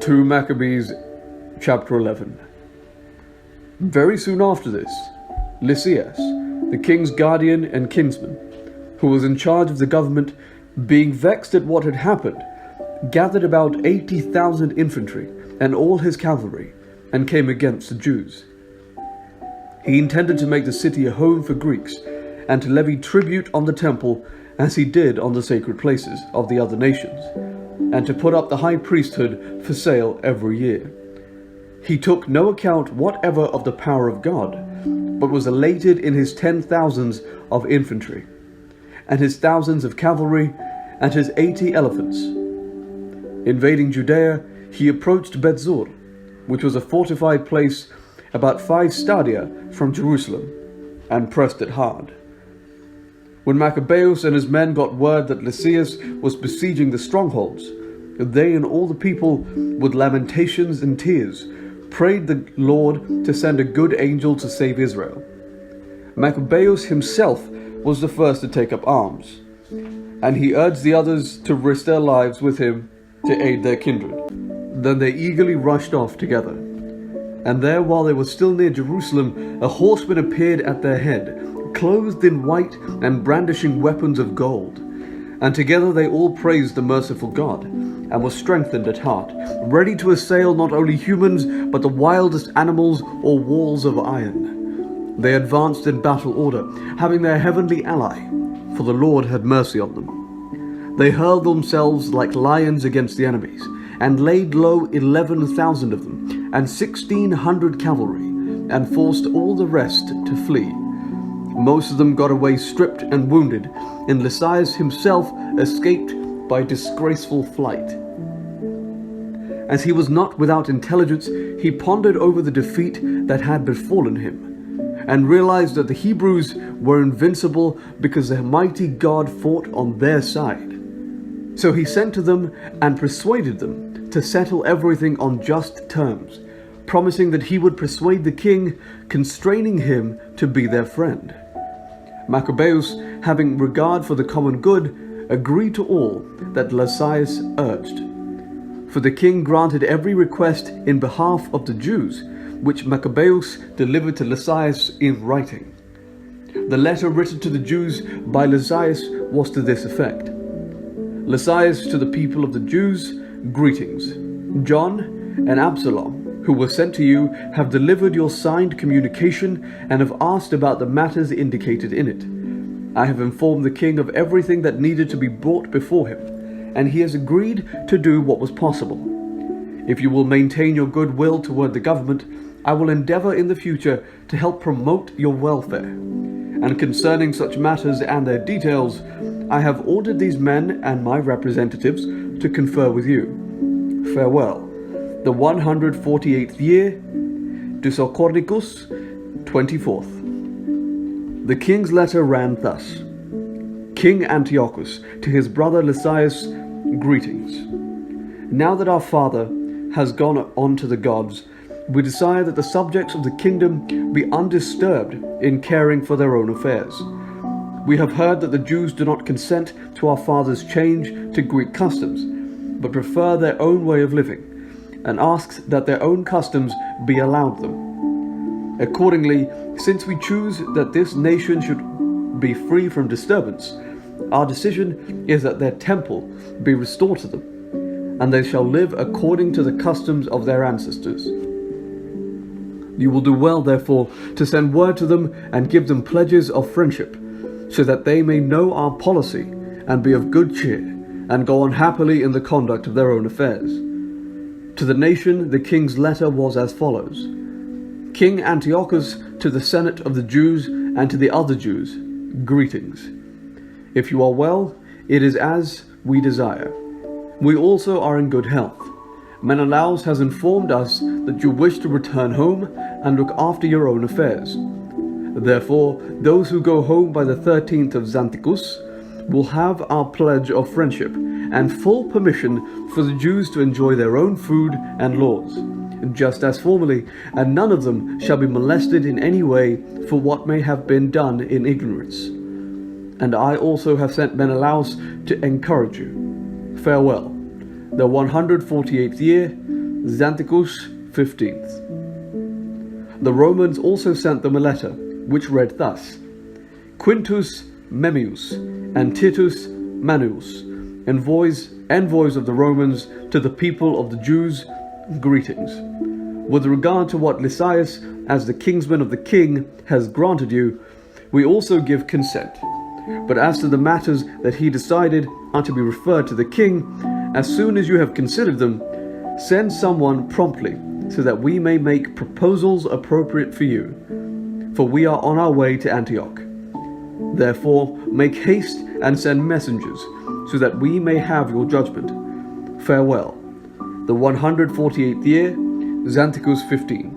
2 Maccabees chapter 11. Very soon after this, Lysias, the king's guardian and kinsman, who was in charge of the government, being vexed at what had happened, gathered about 80,000 infantry and all his cavalry, and came against the Jews. He intended to make the city a home for Greeks, and to levy tribute on the temple as he did on the sacred places of the other nations, and to put up the high priesthood for sale every year. He took no account whatever of the power of God, but was elated in his 10,000s of infantry, and his thousands of cavalry, and his 80 elephants. Invading Judea, he approached Bethzur, which was a fortified place about 5 stadia from Jerusalem, and pressed it hard. When Maccabeus and his men got word that Lysias was besieging the strongholds, they and all the people, with lamentations and tears, prayed the Lord to send a good angel to save Israel. Maccabeus himself was the first to take up arms, and he urged the others to risk their lives with him to aid their kindred. Then they eagerly rushed off together. And there, while they were still near Jerusalem, a horseman appeared at their head, clothed in white and brandishing weapons of gold. And together they all praised the merciful God, and were strengthened at heart, ready to assail not only humans, but the wildest animals or walls of iron. They advanced in battle order, having their heavenly ally, for the Lord had mercy on them. They hurled themselves like lions against the enemies, and laid low 11,000 of them, and 1,600 cavalry, and forced all the rest to flee. Most of them got away stripped and wounded, and Lysias himself escaped by disgraceful flight. As he was not without intelligence, he pondered over the defeat that had befallen him, and realized that the Hebrews were invincible because the mighty God fought on their side. So he sent to them and persuaded them to settle everything on just terms, promising that he would persuade the king, constraining him to be their friend. Maccabeus, having regard for the common good, agreed to all that Lysias urged. For the king granted every request in behalf of the Jews, which Maccabeus delivered to Lysias in writing. The letter written to the Jews by Lysias was to this effect: Lysias to the people of the Jews, greetings. John and Absalom, who were sent to you, have delivered your signed communication and have asked about the matters indicated in it. I have informed the king of everything that needed to be brought before him, and he has agreed to do what was possible. If you will maintain your goodwill toward the government, I will endeavor in the future to help promote your welfare. And concerning such matters and their details, I have ordered these men and my representatives to confer with you. Farewell. The 148th year, Disocornicus, 24th. The king's letter ran thus: King Antiochus, to his brother Lysias, greetings. Now that our father has gone on to the gods, we desire that the subjects of the kingdom be undisturbed in caring for their own affairs. We have heard that the Jews do not consent to our father's change to Greek customs, but prefer their own way of living, and asks that their own customs be allowed them. Accordingly, since we choose that this nation should be free from disturbance, our decision is that their temple be restored to them, and they shall live according to the customs of their ancestors. You will do well, therefore, to send word to them and give them pledges of friendship, so that they may know our policy and be of good cheer, and go on happily in the conduct of their own affairs. To the nation, the king's letter was as follows: King Antiochus, to the Senate of the Jews and to the other Jews, greetings. If you are well, it is as we desire. We also are in good health. Menelaus has informed us that you wish to return home and look after your own affairs. Therefore, those who go home by the 13th of Xanthicus will have our pledge of friendship and full permission for the Jews to enjoy their own food and laws, just as formerly, and none of them shall be molested in any way for what may have been done in ignorance. And I also have sent Menelaus to encourage you. Farewell. The 148th year, Xanthicus 15th. The Romans also sent them a letter, which read thus: Quintus Memmius and Titus Manus, envoys of the Romans to the people of the Jews, greetings. With regard to what Lysias, as the kinsman of the king, has granted you, we also give consent. But as to the matters that he decided are to be referred to the king, as soon as you have considered them, send someone promptly, so that we may make proposals appropriate for you. For we are on our way to Antioch. Therefore, make haste and send messengers, so that we may have your judgment. Farewell. The 148th year, Xanthicus 15.